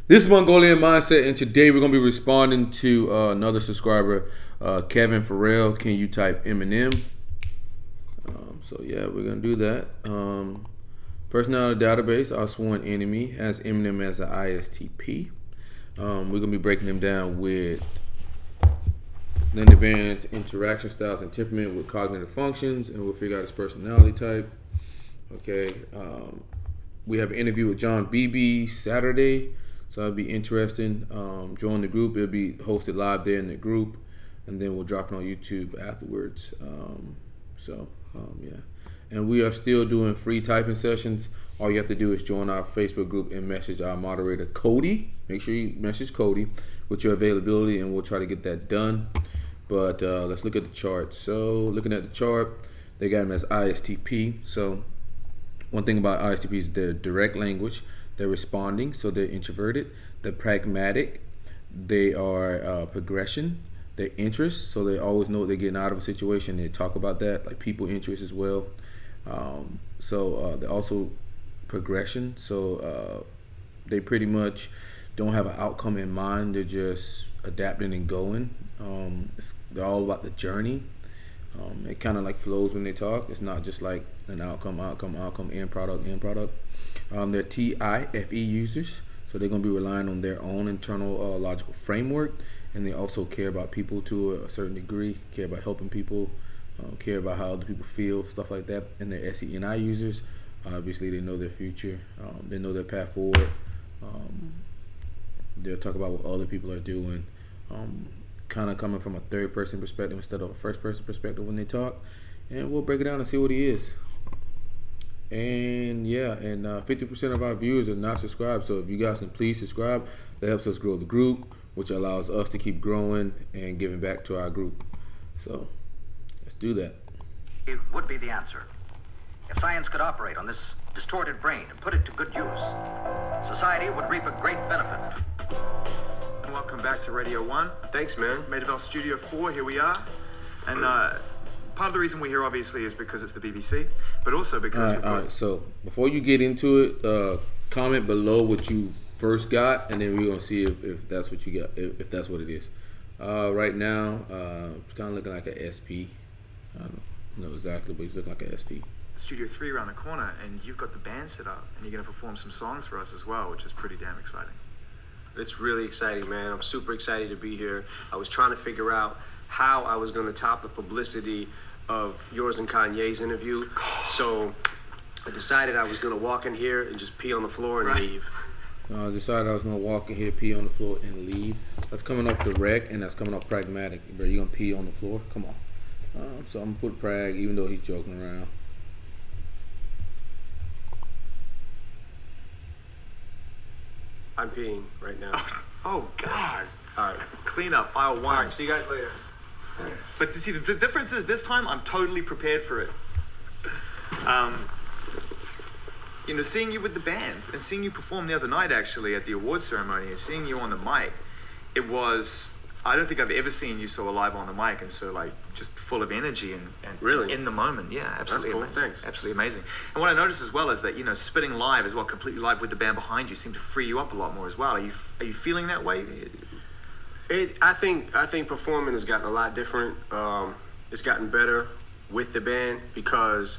This is Mongolian Mindset, and today we're going to be responding to another subscriber, Kevin Farrell. Can you type Eminem? So yeah, we're going to do that. Personality database, our sworn enemy, has Eminem as an ISTP. We're going to be breaking them down with Linda Barrens Interaction, styles, and temperament with cognitive functions, and we'll figure out his personality type. Okay. We have an interview with John Beebe Saturday. So it'll be interesting. Join the group. It'll be hosted live there in the group, and then we'll drop it on YouTube afterwards. Yeah. And we are still doing free typing sessions. All you have to do is join our Facebook group and message our moderator, Cody. Make sure you message Cody with your availability, and we'll try to get that done. But let's look at the chart. So looking at the chart, they got him as ISTP. So one thing about ISTP is their direct language. They're responding, so they're introverted. They're pragmatic. They are progression. They're interest, so they always know what they're getting out of a situation. They talk about that, like people interest as well. They're also progression, so they pretty much don't have an outcome in mind. They're just adapting and going. They're all about the journey. It kind of like flows when they talk. It's not just like an outcome, end product. They're TIFE users, so they're going to be relying on their own internal logical framework, and they also care about people to a certain degree, care about helping people, care about how other people feel, stuff like that. And they're SENI users. Obviously, they know their future. They know their path forward. They'll talk about what other people are doing, kind of coming from a third-person perspective instead of a first-person perspective when they talk. And we'll break it down and see what he is. And yeah, 50% of our viewers are not subscribed, so if you guys can please subscribe, that helps us grow the group, which allows us to keep growing and giving back to our group. So let's do that. It would be the answer. If science could operate on this distorted brain and put it to good use, society would reap a great benefit. Welcome back to Radio 1. Thanks, man. Madeville Studio 4, here we are. And part of the reason we're here, obviously, is because it's the BBC, but also because... All right, so before you get into it, comment below what you first got, and then we're going to see if that's what you got, if that's what it is. Right now, it's kind of looking like an SP. I don't know exactly, but he's looking like an SP. Studio 3 around the corner, and you've got the band set up, and you're going to perform some songs for us as well, which is pretty damn exciting. It's really exciting, man. I'm super excited to be here. I was trying to figure out how I was going to top the publicity of yours and Kanye's interview. So I decided I was going to walk in here and just pee on the floor and leave. I decided I was going to walk in here, pee on the floor, and leave. That's coming off direct, and that's coming off pragmatic. Bro, you going to pee on the floor? Come on. So I'm going to put prag, even though he's joking around. I'm peeing right now. Oh, God. All right. Clean up, aisle 1. All right, see you guys later. But to see, the difference is this time I'm totally prepared for it. Seeing you with the band and seeing you perform the other night actually at the awards ceremony and seeing you on the mic, it was, I don't think I've ever seen you so alive on the mic and so like just full of energy and really in the moment. Yeah, absolutely. That's cool. Amazing. Thanks. Absolutely amazing. And what I noticed as well is that, spitting live as well, completely live with the band behind you seemed to free you up a lot more as well. Are you feeling that way? I think performing has gotten a lot different. It's gotten better with the band because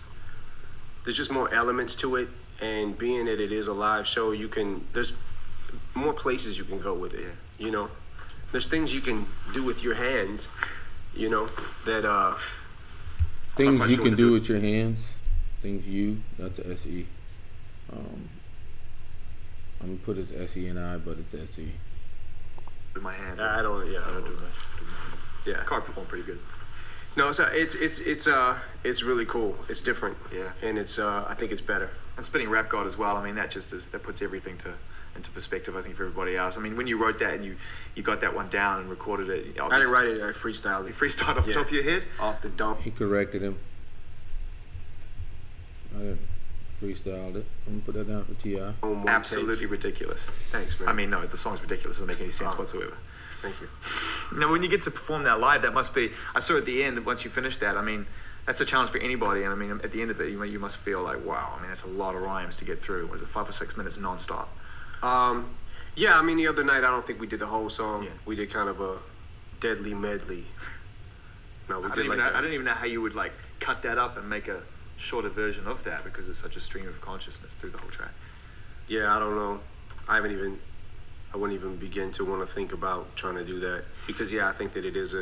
there's just more elements to it, and being that it is a live show, there's more places you can go with it. There's things you can do with your hands, that things you can do with your hands. That's a SE. I'm gonna put it as SENI, but it's SE. With my hands. I don't do that. Yeah, Car performed pretty good. No, so it's really cool. It's different. Yeah. And it's I think it's better. And spitting Rap God as well. I mean, that puts everything into perspective, I think, for everybody else. I mean, when you wrote that and you got that one down and recorded it, I didn't write it. I freestyled it. You freestyled off the top of your head? Off the dump. He corrected him. I freestyled it. I'm gonna put that down for T.I. Absolutely ridiculous. Thanks, man. I mean, no, the song's ridiculous. It doesn't make any sense whatsoever. Thank you. Now, when you get to perform that live, that must be, I saw at the end, once you finish that, I mean, that's a challenge for anybody. And I mean, at the end of it, you must feel like, wow, I mean, that's a lot of rhymes to get through. Was it 5 or 6 minutes nonstop? Yeah, I mean, the other night I don't think we did the whole song. Yeah. We did kind of a deadly medley. No, we I did don't even know how you would like cut that up and make a shorter version of that because it's such a stream of consciousness through the whole track. Yeah, I don't know. I wouldn't even begin to want to think about trying to do that because I think that it is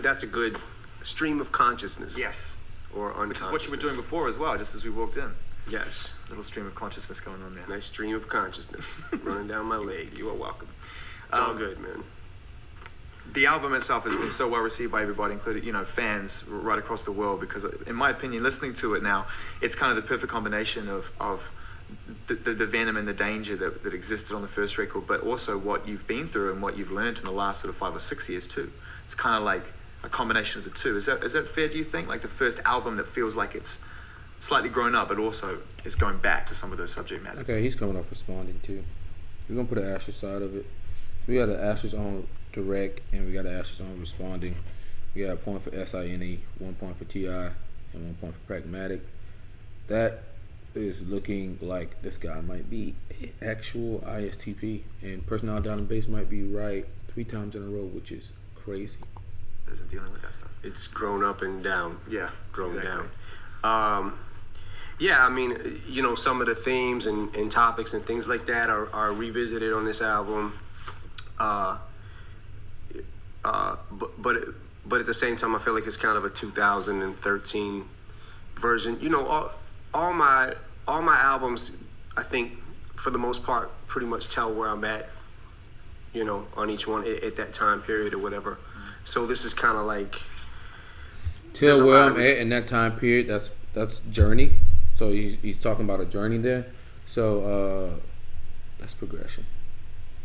that's a good stream of consciousness. Yes. Or unconsciousness. Which is what you were doing before as well, just as we walked in. Yes. Little stream of consciousness going on there. Nice stream of consciousness running down my leg. You are welcome. It's all good, man. The album itself has been so well received by everybody, including fans right across the world. Because, in my opinion, listening to it now, it's kind of the perfect combination of the venom and the danger that existed on the first record, but also what you've been through and what you've learned in the last sort of 5 or 6 years too. It's kind of like a combination of the two. Is that fair? Do you think like the first album that feels like it's slightly grown up, but also is going back to some of those subject matter? Okay, he's coming off responding too. We're gonna put an asterisk side of it. So we got an asterisk on direct, and we got an asterisk on responding. We got a point for SINE, 1 point for TI, and 1 point for pragmatic. That is looking like this guy might be actual ISTP, and personality down and base might be right 3 times in a row, which is crazy. Isn't dealing with that stuff. It's grown up and down. Yeah, grown exactly. down. Yeah, I mean, some of the themes and topics and things like that are revisited on this album. But at the same time, I feel like it's kind of a 2013 version. All my albums, I think, for the most part, pretty much tell where I'm at, on each one at that time period or whatever. So this is kind of like tell where I'm at in that time period. That's journey. So he's talking about a journey there. So that's progression.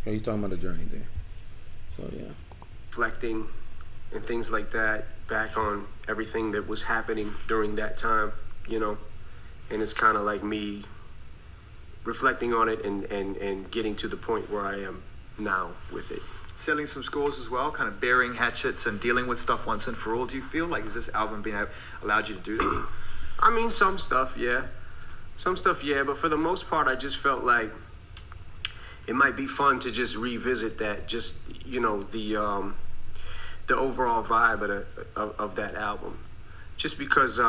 He's talking about a journey there. So yeah, reflecting and things like that back on everything that was happening during that time, and it's kind of like me reflecting on it and getting to the point where I am now with it. Selling some scores as well, kind of burying hatchets and dealing with stuff once and for all. Do you feel like has this album allowed you to do that? I mean, some stuff, yeah. But for the most part, I just felt like it might be fun to just revisit that, just, the overall vibe of that album. Just because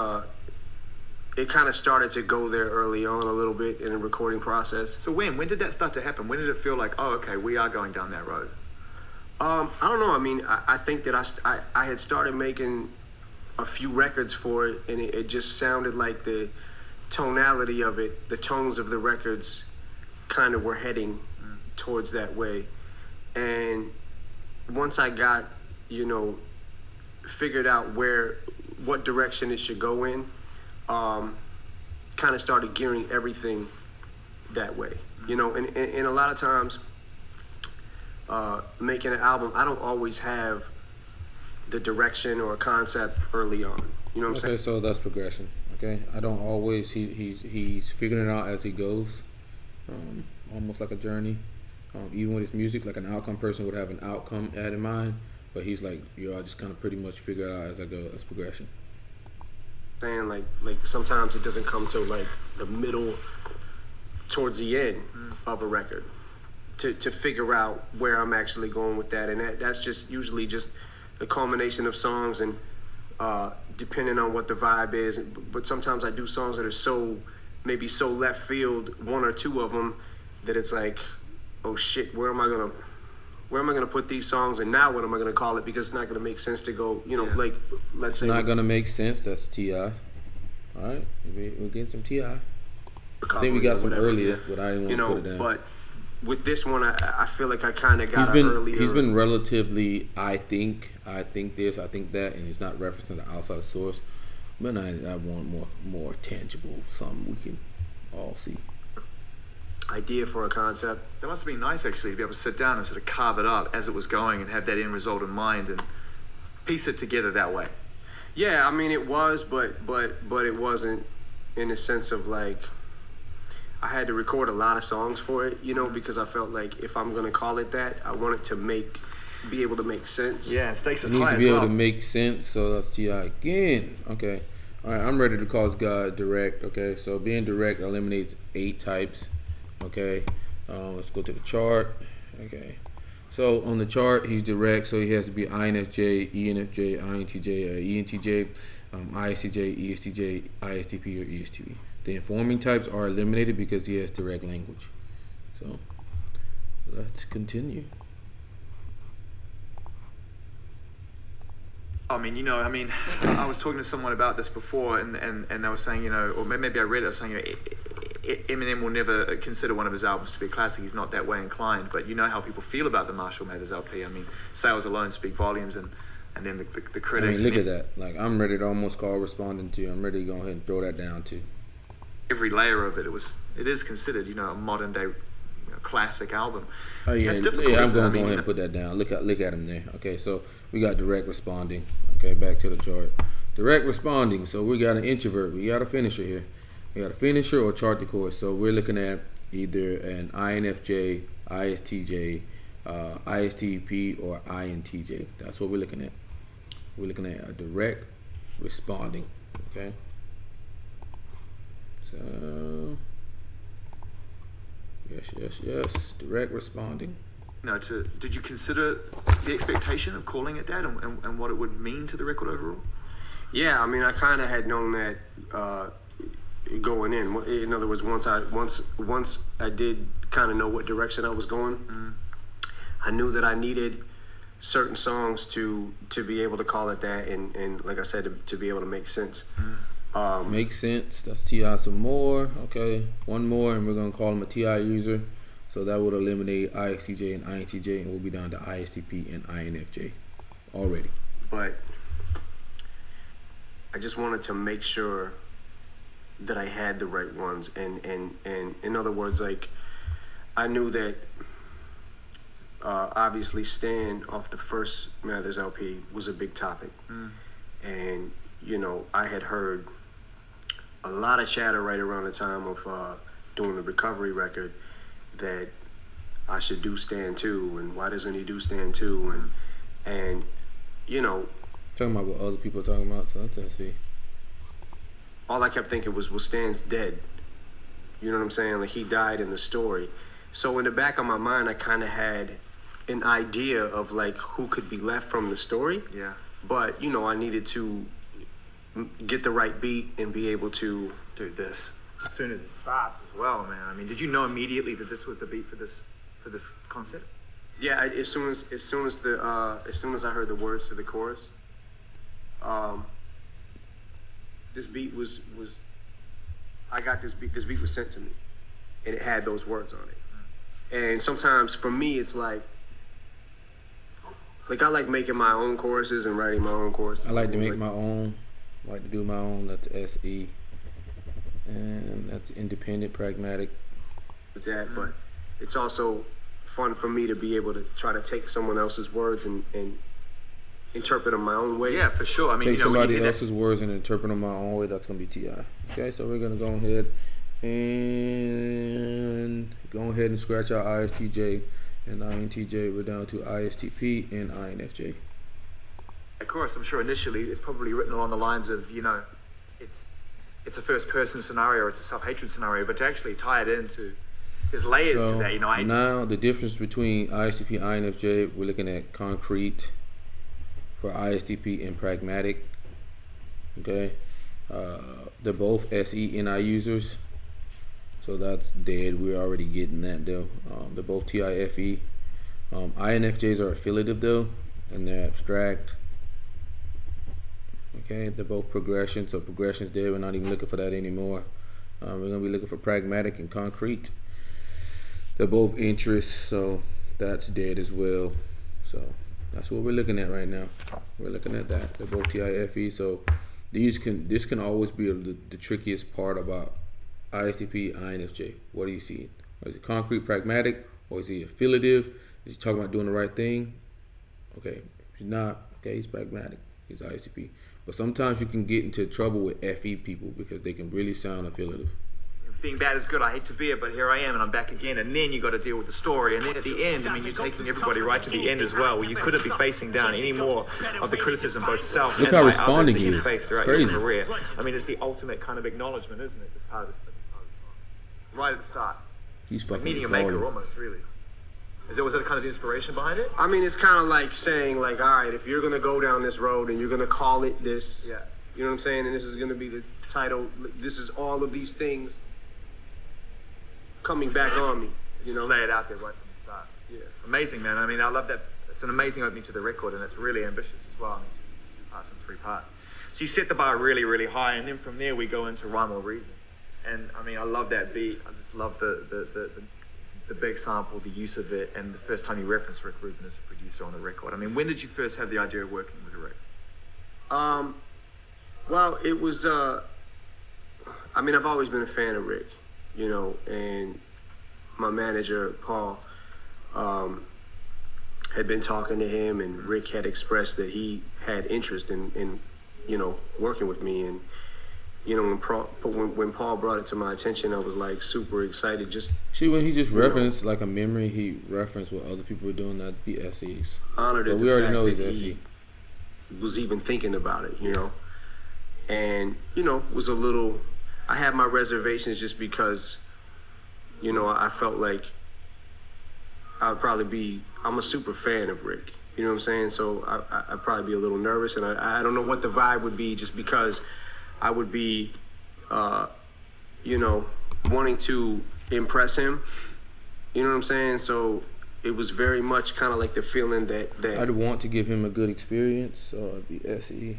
it kind of started to go there early on a little bit in the recording process. So when did that start to happen? When did it feel like, oh, okay, we are going down that road? I don't know. I mean, I think that I had started making a few records for it, and it just sounded like the tonality of it, the tones of the records kind of were heading towards that way. And once I got, figured out what direction it should go in, kind of started gearing everything that way. And a lot of times, making an album, I don't always have the direction or a concept early on. You know what I'm saying? Okay, so that's progression. Okay, I don't always. He's figuring it out as he goes, almost like a journey. Even with his music, like an outcome person would have an outcome in mind, but he's like, I just kind of pretty much figure it out as I go. That's progression. Saying like sometimes it doesn't come till like the middle, towards the end of a record, to figure out where I'm actually going with that, and that's just usually just the culmination of songs and depending on what the vibe is. But sometimes I do songs that are maybe so left field, 1 or 2 of them, that it's like, oh shit, where am I gonna put these songs, and now what am I gonna call it, because it's not gonna make sense to go, like, let's say. It's not gonna make sense. That's T.I. All right, we're getting some T.I. I think we got some earlier, but I didn't want to put it down. But with this one, I feel like I kind of got earlier. He's been relatively, I think this, I think that, and he's not referencing the outside source. But I want more tangible, something we can all see. Idea for a concept. That must have been nice, actually, to be able to sit down and sort of carve it up as it was going and have that end result in mind and piece it together that way. Yeah, I mean, it was, but it wasn't in the sense of like, I had to record a lot of songs for it, because I felt like if I'm going to call it that, I want it to be able to make sense. Yeah, and stakes is high as well. It needs to be able to make sense, so that's T.I. again. Okay. All right, I'm ready to call this guy direct, okay? So being direct eliminates 8 types, okay? Let's go to the chart. Okay. So on the chart, he's direct, so he has to be INFJ, ENFJ, INTJ, ENTJ, ISTJ, ESTJ, ISTP, or ESTP. The informing types are eliminated because he has direct language. So let's continue. I mean, I was talking to someone about this before, and they were saying, or maybe I read it, saying, Eminem will never consider one of his albums to be a classic. He's not that way inclined. But you know how people feel about the Marshall Mathers LP. I mean, sales alone speak volumes, and then the critics. I mean, look at that. Like, I'm ready to almost call responding to. I'm ready to go ahead and throw that down too. Every layer of it, it is considered, a modern day classic album. Oh yeah, I'm going to go ahead and put that down. Look at him there. Okay, so we got direct responding. Okay, back to the chart. Direct responding. So we got an introvert. We got a finisher here. We got a finisher or chart the course. So we're looking at either an INFJ, ISTJ, ISTP, or INTJ. That's what we're looking at. We're looking at a direct responding. Okay. So yes. Direct responding. Did you consider the expectation of calling it that and what it would mean to the record overall? Yeah, I mean, I kind of had known that going in. In other words, once I did kind of know what direction I was going, I knew that I needed certain songs to be able to call it that, and like I said, to be able to make sense. Makes sense. That's T.I. some more. Okay, one more, and we're gonna call him a T.I. user. So that would eliminate ISTJ and INTJ, and we'll be down to ISTP and INFJ already. But I just wanted to make sure that I had the right ones, and in other words, like, I knew that obviously staying off the first Mathers LP was a big topic, and I had heard a lot of chatter right around the time of doing the Recovery record that I should do Stand 2, and why doesn't he do Stand 2, and talking about what other people are talking about, so let's see. All I kept thinking was, well, Stan's dead. You know what I'm saying? Like, he died in the story. So in the back of my mind, I kind of had an idea of like who could be left from the story. Yeah. But I needed to get the right beat and be able to do this. As soon as it starts as well, man. I mean, did you know immediately that this was the beat for this concept? Yeah, as soon as I heard the words to the chorus, this beat was I got this beat. This beat was sent to me, and it had those words on it. And sometimes for me, it's like I like making my own choruses and writing my own choruses. I like to make my own. I like to do my own. That's SE. And that's independent, pragmatic. With that, but it's also fun for me to be able to try to take someone else's words and interpret them my own way. Yeah, for sure. I mean, take somebody else's words and interpret them my own way. That's gonna be T.I. Okay, so we're gonna go ahead and scratch out ISTJ and INTJ. We're down to ISTP and INFJ. Of course, I'm sure initially it's probably written along the lines of, it's a first-person scenario, it's a self-hatred scenario, but to actually tie it into, there's layers to that, Now, the difference between ISTP and INFJ, we're looking at concrete for ISTP and pragmatic, okay? They're both SE-NI users, so that's dead. We're already getting that, though. They're both TIFE. INFJs are affiliative, though, and they're abstract. Okay, they're both progression, so progression's there. We're not even looking for that anymore. We're gonna be looking for pragmatic and concrete. They're both interests, so that's dead as well. So that's what we're looking at right now. We're looking at that. They're both TIFE, so this can always be the trickiest part about ISTP, INFJ. What do you see? Is it concrete, pragmatic, or is he affiliative? Is he talking about doing the right thing? Okay, if he's not, okay, he's pragmatic. He's ISTP. But sometimes you can get into trouble with FE people because they can really sound affiliative. Being bad is good. I hate to be it, but here I am, and I'm back again. And then you got to deal with the story. And then at the end, I mean, you're taking everybody right to the end as well, where you couldn't be facing down any more of the criticism, both self Look and how by responding others he that you is. faced throughout It's your crazy. career. I mean, it's the ultimate kind of acknowledgement, isn't it? This part of the song. Right at the start. He's fucking meeting a with maker volume. almost, really. Was that kind of the inspiration behind it? I mean, it's kind of like saying, like, all right, if you're gonna go down this road and you're gonna call it this, Yeah. you know what I'm saying, and this is gonna be the title. This is all of these things coming back on me. You know, lay it out there right from the start. Yeah. Amazing, man. I mean, I love that. It's an amazing opening to the record, and it's really ambitious as well. I mean, 2 parts and 3 parts. So you set the bar really, really high, and then from there we go into Rhyme or Reason. And I mean, I love that beat. I just love the big sample, the use of it, and the first time you referenced Rick Rubin as a producer on the record. I mean, when did you first have the idea of working with Rick? Well, it was. I mean, I've always been a fan of Rick, you know, and my manager Paul had been talking to him, and Rick had expressed that he had interest in you know, working with me. And you know, when Paul brought it to my attention, I was like super excited. See, when he just referenced like a memory, he referenced what other people were doing. That'd be SE's. Honored But at we the already fact know that he's he SE. was even thinking about it, you know. And you know, was a little. I had my reservations just because, you know, I felt like I'd probably be. I'm a super fan of Rick. You know what I'm saying? So I'd probably be a little nervous, and I don't know what the vibe would be, just because I would be, you know, wanting to impress him. You know what I'm saying? So it was very much kind of like the feeling that I'd want to give him a good experience, so I'd be SE.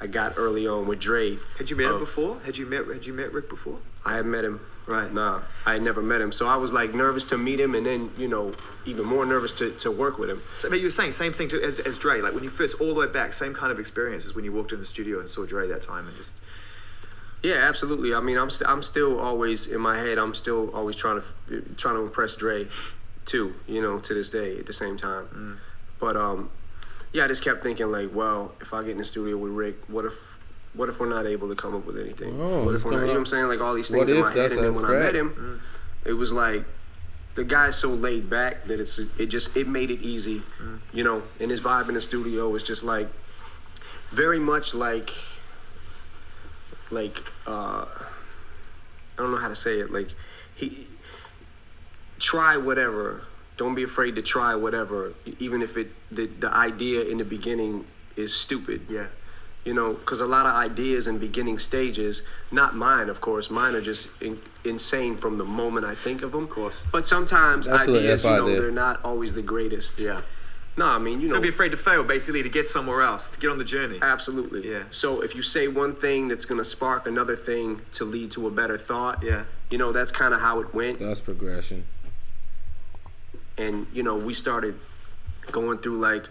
I got early on with Dre. Had you met him before? Had you met Rick before? I had met him. Right. Nah, I had never met him. So I was like nervous to meet him, and then, you know, even more nervous to work with him. So, but you were saying same thing as Dre, like when you first, all the way back, same kind of experiences when you walked in the studio and saw Dre that time, and just. Yeah, absolutely. I mean, I'm still always in my head. I'm still always trying to impress Dre, too. You know, to this day at the same time. But yeah, I just kept thinking like, well, if I get in the studio with Rick, what if we're not able to come up with anything? Oh, what if we're not? You know what I'm saying? Like all these things What in if? my head, That's and then when I met abstract. him, it was like the guy's so laid back that it made it easy. You know, and his vibe in the studio was just like very much like I don't know how to say it. Like he try whatever. Don't be afraid to try whatever, even if the idea in the beginning is stupid. Yeah. You know, because a lot of ideas in beginning stages, not mine, of course. Mine are just insane from the moment I think of them. Of course. But sometimes That's the ideas, you FI know, there. they're not always the greatest. Yeah. No, I mean, you know. Don't be afraid to fail, basically, to get somewhere else, to get on the journey. Absolutely. Yeah. So if you say one thing that's going to spark another thing to lead to a better thought, Yeah. you know, that's kind of how it went. That's progression. And, you know, we started going through like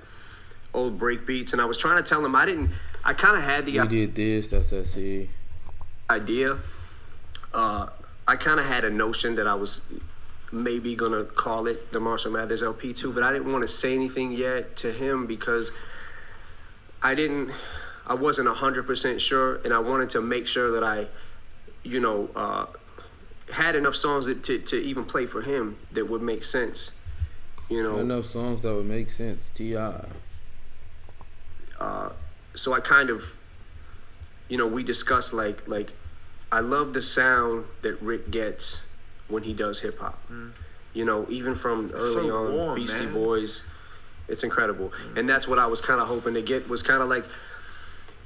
old break beats, and I was trying to tell him I kind of had the We did this, that's SE. idea. I kind of had a notion that I was maybe gonna call it the Marshall Mathers LP too, but I didn't want to say anything yet to him because I wasn't 100% sure, and I wanted to make sure that I, you know, had enough songs to even play for him that would make sense. You know, Enough songs that would make sense. T.I. So I kind of, you know, we discussed like I love the sound that Rick gets when he does hip hop. You know, even from early so on, warm, Beastie man. Boys, it's incredible. And that's what I was kind of hoping to get, was kind of like,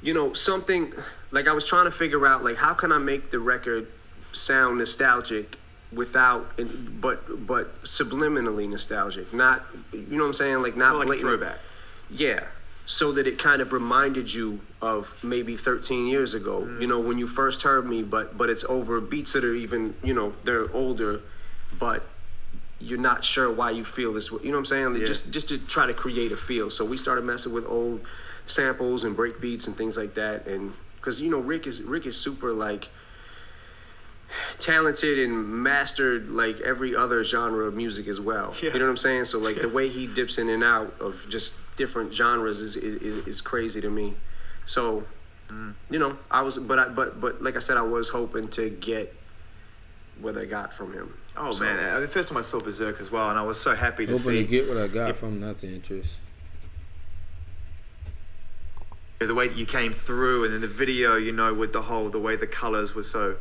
you know, something like I was trying to figure out like how can I make the record sound nostalgic without, but subliminally nostalgic, not, you know what I'm saying, like not More like a blatantly. throwback. Yeah, so that it kind of reminded you of maybe 13 years ago, you know, when you first heard me, but it's over beats that are even, you know, they're older, but you're not sure why you feel this way. You know what I'm saying? Like, Yeah. just to try to create a feel. So we started messing with old samples and break beats and things like that, and because, you know, Rick is super like talented and mastered like every other genre of music as well. Yeah. You know what I'm saying? So like the way he dips in and out of just different genres is crazy to me. So, you know, I was, but like I said, I was hoping to get what I got from him. Oh, So- man. The first time I saw Berserk as well, and I was so happy to Hoping see to get what I got from that's interest. the way that you came through, and then the video, you know, with the way the colors were so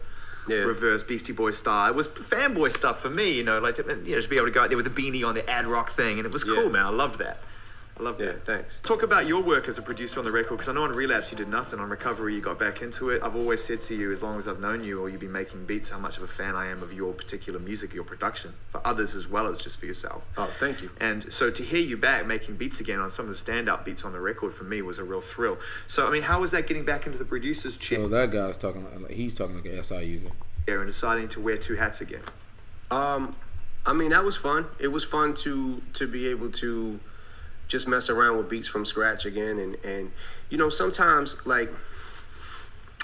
reverse Beastie Boy style. It was fanboy stuff for me, like to be able to go out there with a beanie on the ad rock thing, and it was cool, man. I loved that. Yeah, thanks. Talk about your work as a producer on the record, because I know on Relapse you did nothing. On Recovery you got back into it. I've always said to you, as long as I've known you or you've been making beats, how much of a fan I am of your particular music, your production, for others as well as just for yourself. Oh, thank you. And so to hear you back making beats again on some of the standout beats on the record for me was a real thrill. So, I mean, how was that getting back into the producer's chair? So that guy's talking like an SI user. And deciding to wear two hats again. I mean, that was fun. It was fun to be able to just mess around with beats from scratch again. And sometimes, like,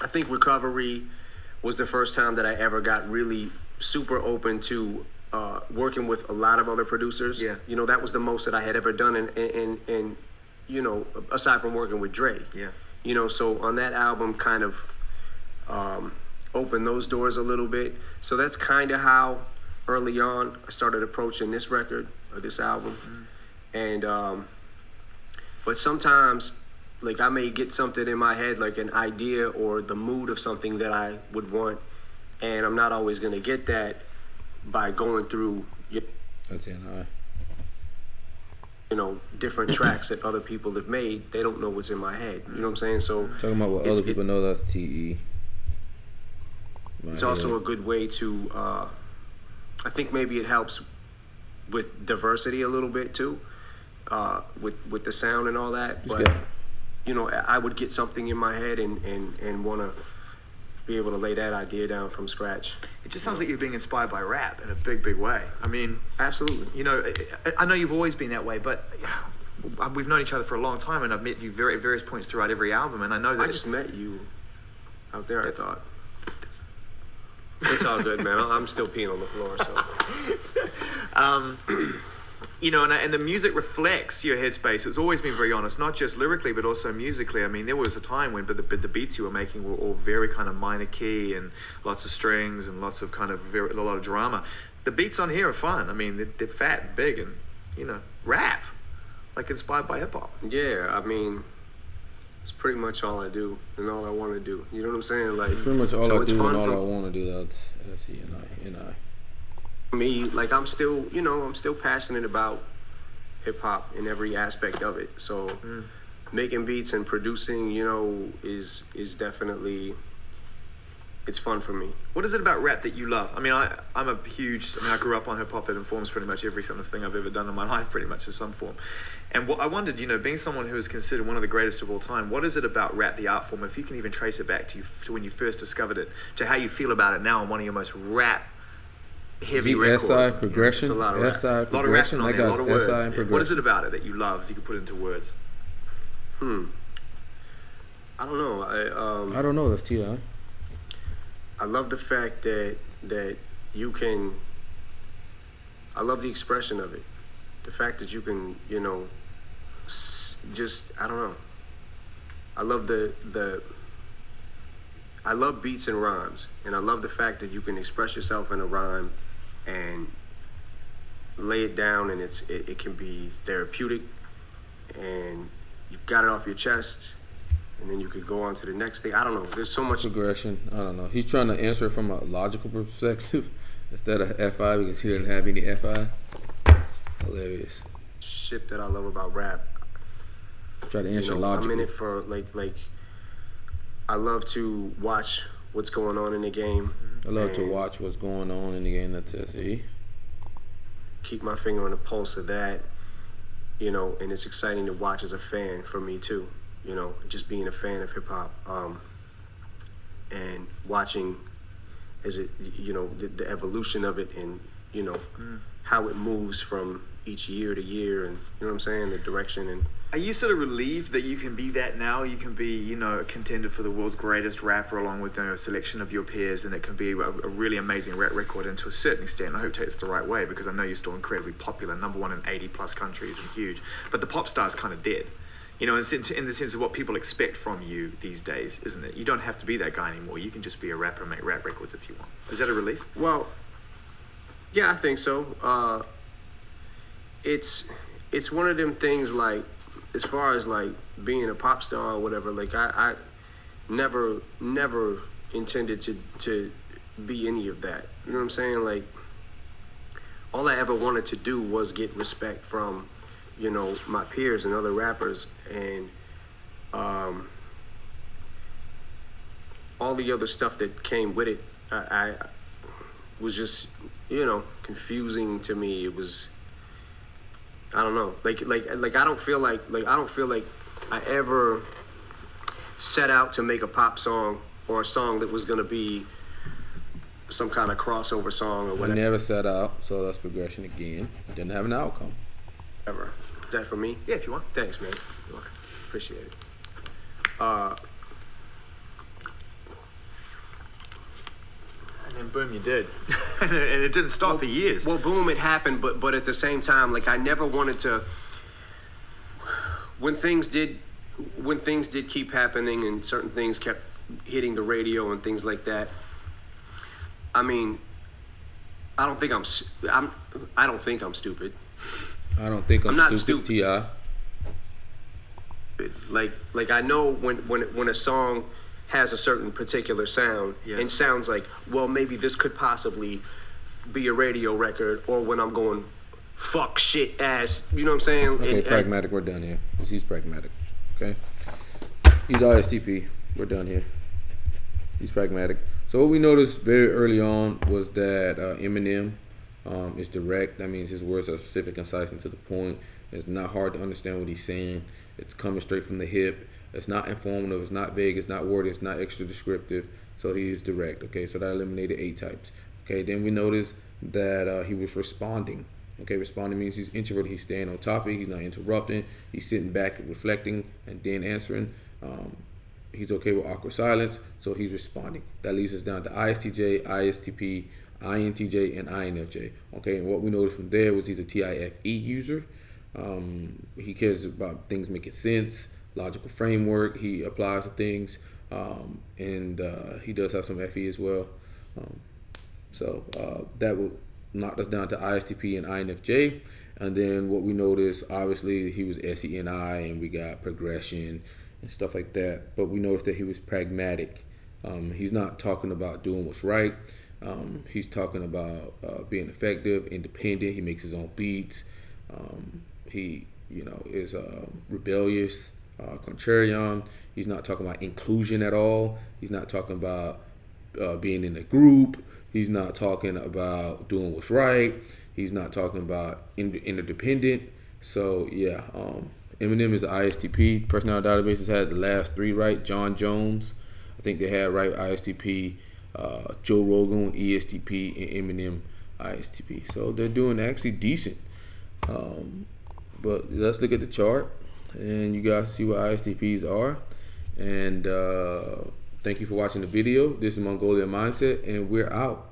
I think Recovery was the first time that I ever got really super open to working with a lot of other producers. Yeah. That was the most that I had ever done. And aside from working with Dre. Yeah. So on that album kind of opened those doors a little bit. So that's kind of how early on I started approaching this record or this album. And but sometimes, like, I may get something in my head, like an idea or the mood of something that I would want, and I'm not always going to get that by going through That's NI. Different tracks that other people have made. They don't know what's in my head. You know what I'm saying? So Talking about what other people know, that's TE. It's also a good way to, I think maybe it helps with diversity a little bit too, with the sound and all that. But, I would get something in my head and want to be able to lay that idea down from scratch. It just sounds like you're being inspired by rap in a big, big way. I mean, absolutely. I know you've always been that way, but we've known each other for a long time, and I've met you at various points throughout every album, and I know that I just met you out there. I thought it's all good, man. I'm still peeing on the floor, so. And the music reflects your headspace. It's always been very honest, not just lyrically, but also musically. I mean, there was a time when the beats you were making were all very kind of minor key and lots of strings and lots of kind of a lot of drama. The beats on here are fun. I mean, they're fat and big and, rap, like inspired by hip hop. Yeah, I mean, it's pretty much all I do and all I want to do. You know what I'm saying? Like, it's pretty much all so I do and all I want to do. That's NI. Me, like, I'm still passionate about hip hop in every aspect of it. So making beats and producing, is definitely, it's fun for me. What is it about rap that you love? I mean, I grew up on hip hop. It informs pretty much every single thing I've ever done in my life, pretty much in some form. And what I wondered, being someone who is considered one of the greatest of all time, what is it about rap, the art form, if you can even trace it back to when you first discovered it, to how you feel about it now on one of your most rap heavy records? SI progression. It's a lot of rap. SI A lot of progression. rapping on That there, a guy's lot of words. SI and progression. What is it about it that you love, if you could put it into words? I don't know. I don't know. That's T.I. I love the fact that you can. I love the expression of it. The fact that you can, just, I don't know. I love I love beats and rhymes, and I love the fact that you can express yourself in a rhyme and lay it down, and it can be therapeutic, and you've got it off your chest, and then you could go on to the next thing. I don't know. There's so much progression. I don't know. He's trying to answer from a logical perspective instead of FI because he didn't have any FI. Hilarious. Shit that I love about rap. Try to answer logically. I'm in it for like I love to watch what's going on in the game. I love to watch what's going on in the game. That's SE. Keep my finger on the pulse of that, and it's exciting to watch as a fan for me too. Just being a fan of hip hop, and watching as it, the evolution of it, and how it moves from each year to year, and you know what I'm saying, the direction. And are you sort of relieved that you can be that now? You can be, a contender for the world's greatest rapper along with a selection of your peers, and it can be a really amazing rap record, and to a certain extent, I hope it's the right way, because I know you're still incredibly popular, number one in 80 plus countries and huge, but the pop star's kind of dead. In the sense of what people expect from you these days, isn't it? You don't have to be that guy anymore. You can just be a rapper and make rap records if you want. Is that a relief? Well, yeah, I think so. It's one of them things, like, as far as like being a pop star or whatever, like I never intended to be any of that. You know what I'm saying? Like, all I ever wanted to do was get respect from, you know, my peers and other rappers, and all the other stuff that came with it, I was just, you know, confusing to me. It was, I don't know, like I don't feel like I ever set out to make a pop song or a song that was gonna be some kind of crossover song or I whatever. never set out, so that's progression again. Didn't have an outcome. Is that for me? Yeah, if you want. Thanks, man. Appreciate it. And then boom, you did. And it didn't stop for years. Well, boom, it happened, but at the same time, like, I never wanted to. When things did keep happening and certain things kept hitting the radio and things like that, I mean, I don't think I'm stupid. I don't think I'm not stupid. T.I. Like I know when a song has a certain particular sound, Yeah. and sounds like, well, maybe this could possibly be a radio record, or when I'm going fuck shit ass, you know what I'm saying? Okay, pragmatic, we're done here. He's pragmatic. Okay? He's ISTP. We're done here. He's pragmatic. So what we noticed very early on was that Eminem is direct. That means his words are specific, concise, and to the point. It's not hard to understand what he's saying. It's coming straight from the hip. It's not informative. It's not vague. It's not wordy. It's not extra descriptive. So he is direct. Okay, so that eliminated 8 types. Okay, then we noticed that he was responding. Okay, responding means he's introverted. He's staying on topic. He's not interrupting. He's sitting back, reflecting, and then answering. He's okay with awkward silence, so he's responding. That leaves us down to ISTJ, ISTP, INTJ, and INFJ. Okay, and what we noticed from there was he's a TIFE user. He cares about things making sense, logical framework. He applies to things, and he does have some FE as well. So that will knock us down to ISTP and INFJ. And then what we noticed, obviously, he was SENI, and we got progression and stuff like that. But we noticed that he was pragmatic. He's not talking about doing what's right. He's talking about being effective, independent. He makes his own beats. He, is rebellious, contrarian. He's not talking about inclusion at all. He's not talking about being in a group. He's not talking about doing what's right. He's not talking about interdependent. So yeah, Eminem is the ISTP. Personality databases had the last 3 right. John Jones, I think they had right ISTP. Joe Rogan, ESTP, and Eminem, ISTP. So they're doing actually decent. But let's look at the chart, and you guys see what ISTPs are. And thank you for watching the video. This is Mongolian Mindset, and we're out.